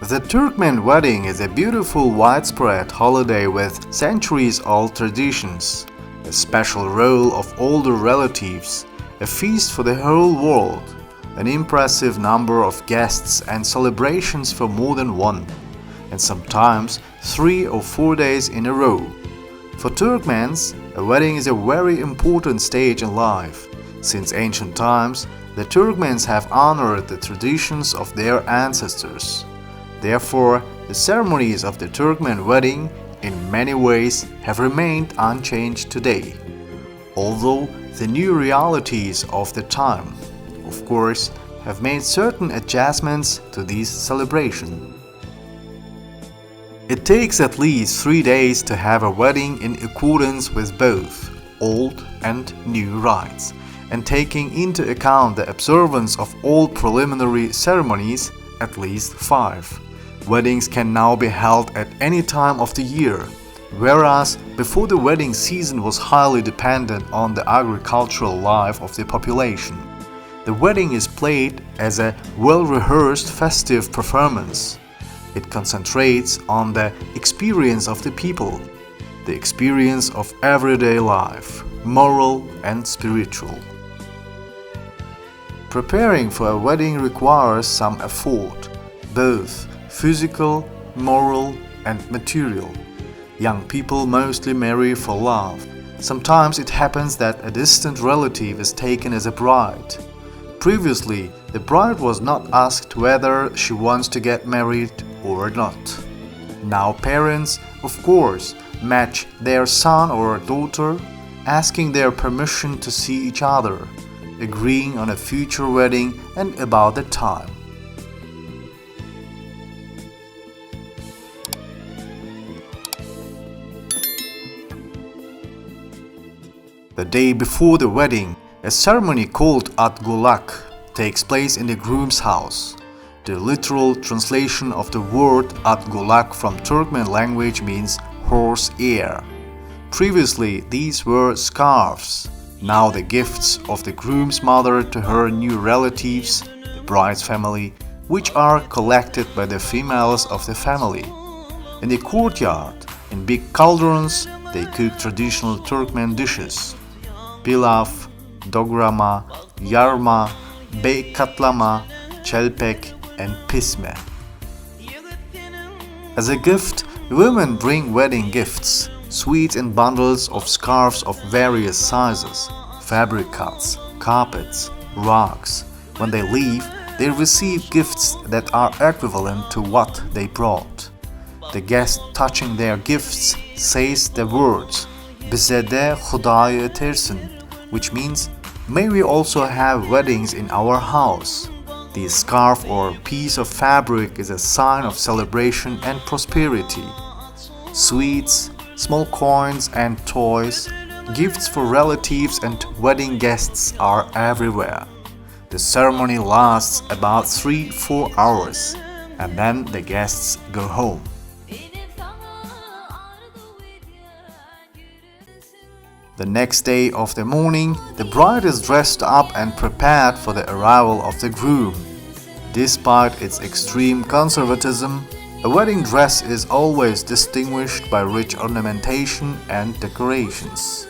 The Turkmen wedding is a beautiful widespread holiday with centuries-old traditions, a special role of older relatives, a feast for the whole world, an impressive number of guests and celebrations for more than one, and sometimes 3 or 4 days in a row. For Turkmens, a wedding is a very important stage in life. Since ancient times, the Turkmens have honored the traditions of their ancestors. Therefore, the ceremonies of the Turkmen wedding in many ways have remained unchanged today, although the new realities of the time, of course, have made certain adjustments to these celebrations. It takes at least 3 days to have a wedding in accordance with both old and new rites, and taking into account the observance of all preliminary ceremonies, at least 5. Weddings can now be held at any time of the year, whereas before the wedding season was highly dependent on the agricultural life of the population. The wedding is played as a well-rehearsed festive performance. It concentrates on the experience of the people, the experience of everyday life, moral and spiritual. Preparing for a wedding requires some effort, both physical, moral, and material. Young people mostly marry for love. Sometimes it happens that a distant relative is taken as a bride. Previously, the bride was not asked whether she wants to get married or not. Now parents, of course, match their son or daughter, asking their permission to see each other, agreeing on a future wedding and about the time. The day before the wedding, a ceremony called At-Gulak takes place in the groom's house. The literal translation of the word At-Gulak from Turkmen language means horse ear. Previously, these were scarves. Now the gifts of the groom's mother to her new relatives, the bride's family, which are collected by the females of the family. In the courtyard, in big cauldrons, they cook traditional Turkmen dishes: pilav, dograma, yarma, bey katlama, çelpek, and pisme. As a gift, women bring wedding gifts, sweets in bundles of scarves of various sizes, fabric cuts, carpets, rugs. When they leave, they receive gifts that are equivalent to what they brought. The guest touching their gifts says the words "Bize de Khudayı etersin," which means, "May we also have weddings in our house." The scarf or piece of fabric is a sign of celebration and prosperity. Sweets, small coins and toys, gifts for relatives and wedding guests are everywhere. The ceremony lasts about 3-4 hours, and then the guests go home. The next day of the morning, the bride is dressed up and prepared for the arrival of the groom. Despite its extreme conservatism, a wedding dress is always distinguished by rich ornamentation and decorations.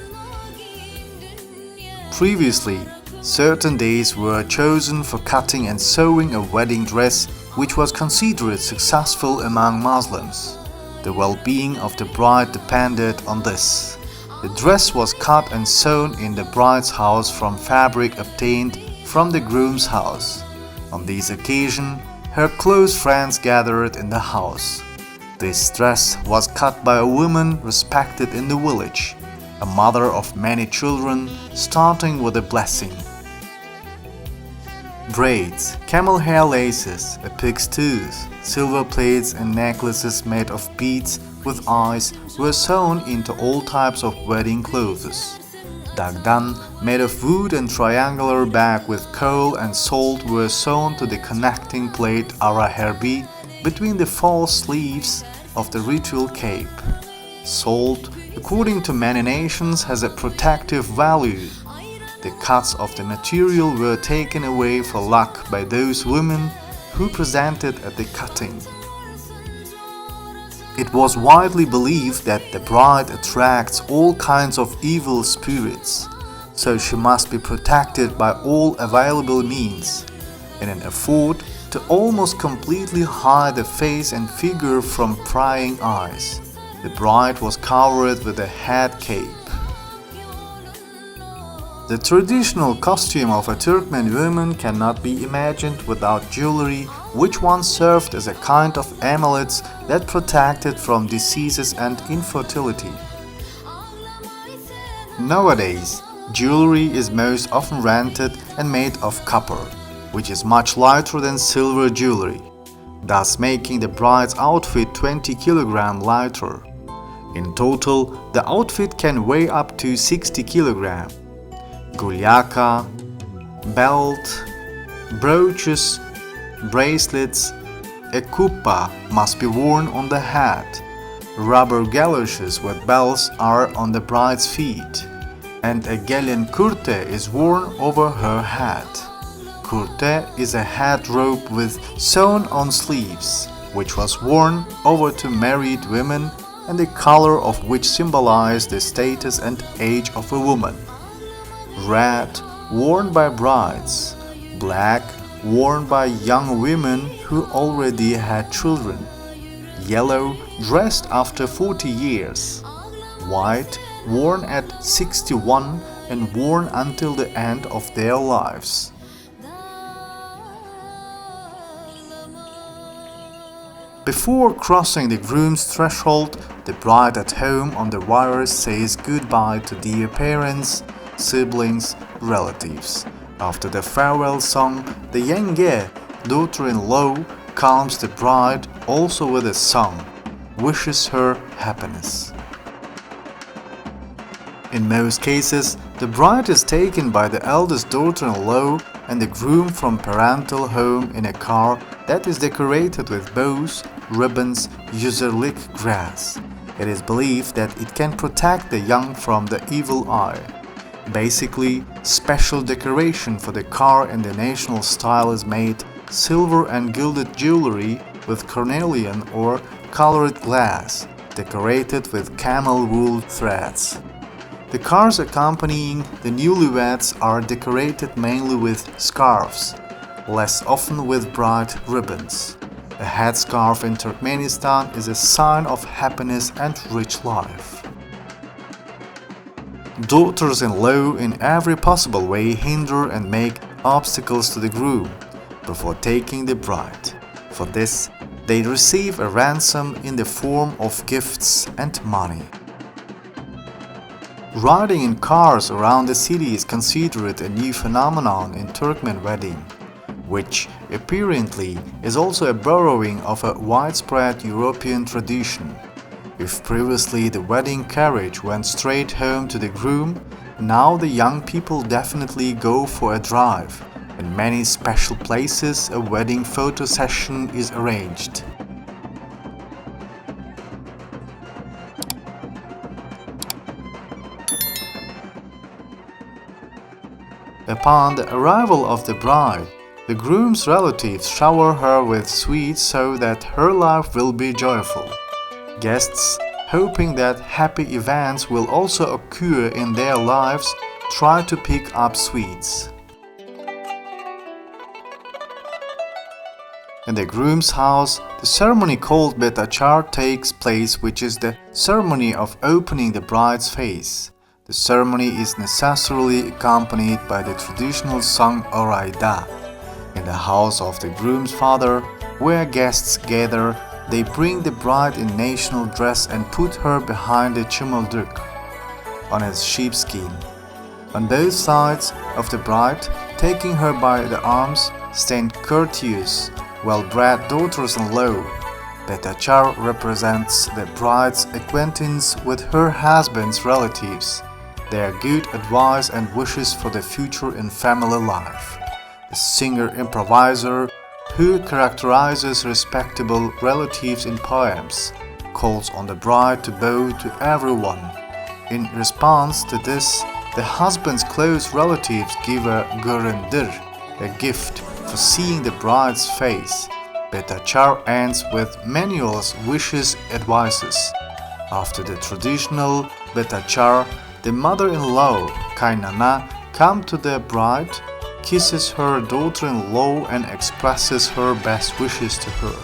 Previously, certain days were chosen for cutting and sewing a wedding dress, which was considered successful among Muslims. The well-being of the bride depended on this. The dress was cut and sewn in the bride's house from fabric obtained from the groom's house. On this occasion, her close friends gathered in the house. This dress was cut by a woman respected in the village, a mother of many children, starting with a blessing. Braids, camel hair laces, a pig's tooth, silver plates and necklaces made of beads with eyes were sewn into all types of wedding clothes. Dagdan, made of wood and triangular bag with coal and salt were sewn to the connecting plate ara herbi between the false sleeves of the ritual cape. Salt, according to many nations, has a protective value. The cuts of the material were taken away for luck by those women who presented at the cutting. It was widely believed that the bride attracts all kinds of evil spirits, so she must be protected by all available means, in an effort to almost completely hide the face and figure from prying eyes. The bride was covered with a head cape. The traditional costume of a Turkmen woman cannot be imagined without jewelry, which once served as a kind of amulets that protected from diseases and infertility. Nowadays, jewelry is most often rented and made of copper, which is much lighter than silver jewelry, thus making the bride's outfit 20 kg lighter. In total, the outfit can weigh up to 60 kg. Gulyaka, belt, brooches, bracelets, a kupa must be worn on the head. Rubber galoshes with bells are on the bride's feet, and a gelin kurte is worn over her head. Kurte is a head robe with sewn-on sleeves, which was worn over to married women and the color of which symbolized the status and age of a woman. Red, worn by brides. Black, worn by young women who already had children. Yellow, dressed after 40 years. White, worn at 61 and worn until the end of their lives. Before crossing the groom's threshold, the bride at home on the wires says goodbye to dear parents, siblings, relatives. After the farewell song, the yenge, daughter-in-law, calms the bride also with a song, wishes her happiness. In most cases, the bride is taken by the eldest daughter-in-law and the groom from parental home in a car that is decorated with bows, ribbons, yüzerlik grass. It is believed that it can protect the young from the evil eye. Basically, special decoration for the car in the national style is made silver and gilded jewelry with cornelian or colored glass, decorated with camel wool threads. The cars accompanying the newlyweds are decorated mainly with scarves, less often with bright ribbons. A headscarf in Turkmenistan is a sign of happiness and rich life. Daughters-in-law in every possible way hinder and make obstacles to the groom before taking the bride. For this, they receive a ransom in the form of gifts and money. Riding in cars around the city is considered a new phenomenon in Turkmen wedding, which apparently is also a borrowing of a widespread European tradition. If previously the wedding carriage went straight home to the groom, now the young people definitely go for a drive. In many special places, a wedding photo session is arranged. Upon the arrival of the bride, the groom's relatives shower her with sweets so that her life will be joyful. Guests, hoping that happy events will also occur in their lives, try to pick up sweets. In the groom's house, the ceremony called betachar takes place, which is the ceremony of opening the bride's face. The ceremony is necessarily accompanied by the traditional song Orayda. In the house of the groom's father, where guests gather, they bring the bride in national dress and put her behind the çimildik, on a sheepskin. On both sides of the bride, taking her by the arms, stand courteous, well-bred daughters-in-law. Betachar represents the bride's acquaintance with her husband's relatives, their good advice and wishes for the future in family life. The singer-improviser, who characterizes respectable relatives in poems, calls on the bride to bow to everyone. In response to this, the husband's close relatives give a göründür, a gift for seeing the bride's face. Betachar ends with manuals, wishes, advices. After the traditional Betachar, the mother-in-law, Kaynana, comes to the bride, kisses her daughter-in-law and expresses her best wishes to her.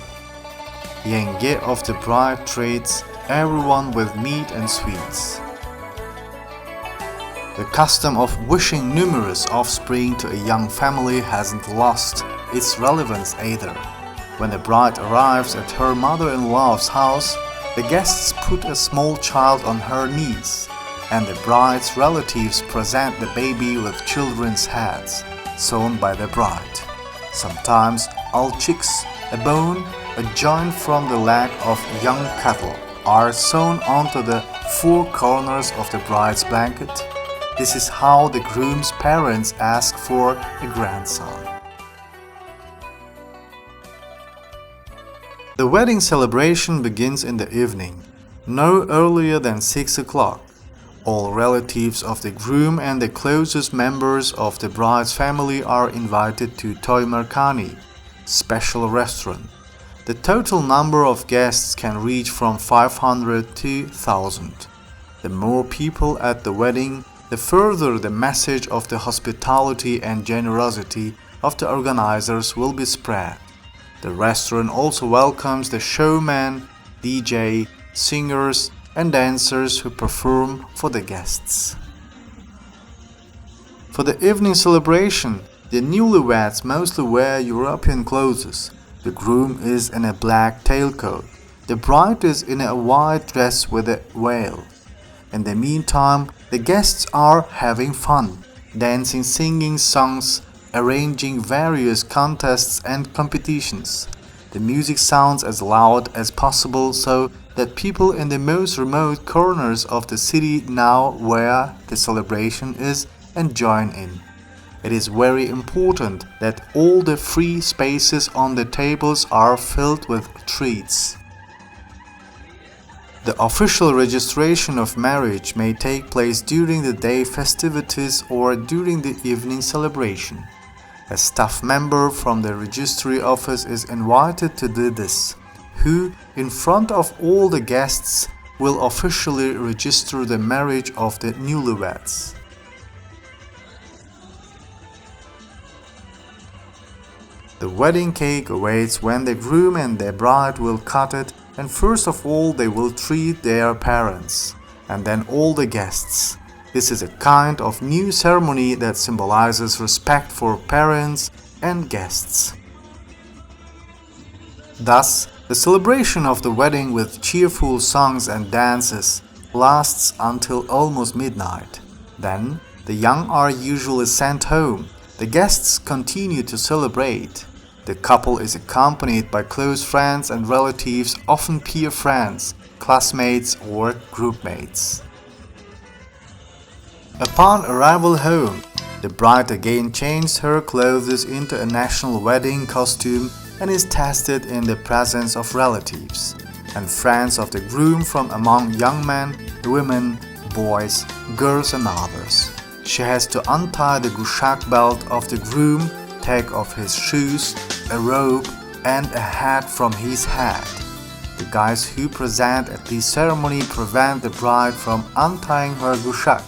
Yenge of the bride treats everyone with meat and sweets. The custom of wishing numerous offspring to a young family hasn't lost its relevance either. When the bride arrives at her mother-in-law's house, the guests put a small child on her knees, and the bride's relatives present the baby with children's heads, sewn by the bride. Sometimes all chicks, a bone, a joint from the leg of young cattle, are sewn onto the four corners of the bride's blanket. This is how the groom's parents ask for a grandson. The wedding celebration begins in the evening, no earlier than 6 o'clock. All relatives of the groom and the closest members of the bride's family are invited to Toymerkani, special restaurant. The total number of guests can reach from 500 to 1,000. The more people at the wedding, the further the message of the hospitality and generosity of the organizers will be spread. The restaurant also welcomes the showman, DJ, singers, and dancers who perform for the guests. For the evening celebration, the newlyweds mostly wear European clothes. The groom is in a black tailcoat. The bride is in a white dress with a veil. In the meantime, the guests are having fun, dancing, singing songs, arranging various contests and competitions. The music sounds as loud as possible so that people in the most remote corners of the city know where the celebration is and join in. It is very important that all the free spaces on the tables are filled with treats. The official registration of marriage may take place during the day festivities or during the evening celebration. A staff member from the registry office is invited to do this, who, in front of all the guests, will officially register the marriage of the newlyweds. The wedding cake awaits when the groom and the bride will cut it, and first of all they will treat their parents, and then all the guests. This is a kind of new ceremony that symbolizes respect for parents and guests. Thus, the celebration of the wedding with cheerful songs and dances lasts until almost midnight. Then, the young are usually sent home. The guests continue to celebrate. The couple is accompanied by close friends and relatives, often peer friends, classmates or groupmates. Upon arrival home, the bride again changes her clothes into a national wedding costume and is tested in the presence of relatives and friends of the groom from among young men, women, boys, girls and others. She has to untie the gushak belt of the groom, take off his shoes, a robe and a hat from his head. The guys who present at this ceremony prevent the bride from untying her gushak,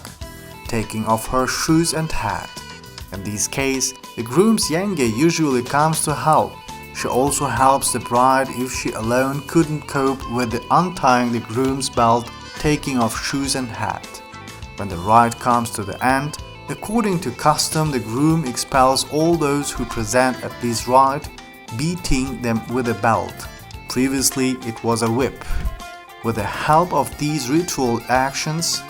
taking off her shoes and hat. In this case, the groom's yenge usually comes to help. She also helps the bride if she alone couldn't cope with the untying the groom's belt, taking off shoes and hat. When the rite comes to the end, according to custom, the groom expels all those who present at this rite, beating them with a belt. Previously, it was a whip. With the help of these ritual actions,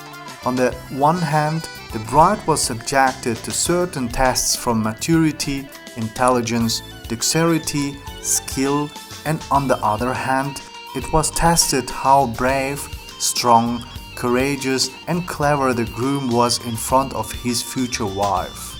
on the one hand, the bride was subjected to certain tests from maturity, intelligence, dexterity, skill, and on the other hand, it was tested how brave, strong, courageous, and clever the groom was in front of his future wife.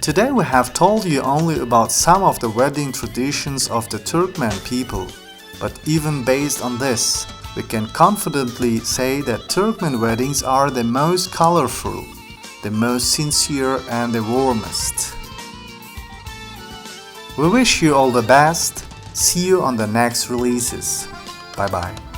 Today we have told you only about some of the wedding traditions of the Turkmen people, but even based on this, we can confidently say that Turkmen weddings are the most colorful, the most sincere and the warmest. We wish you all the best. See you on the next releases. Bye bye.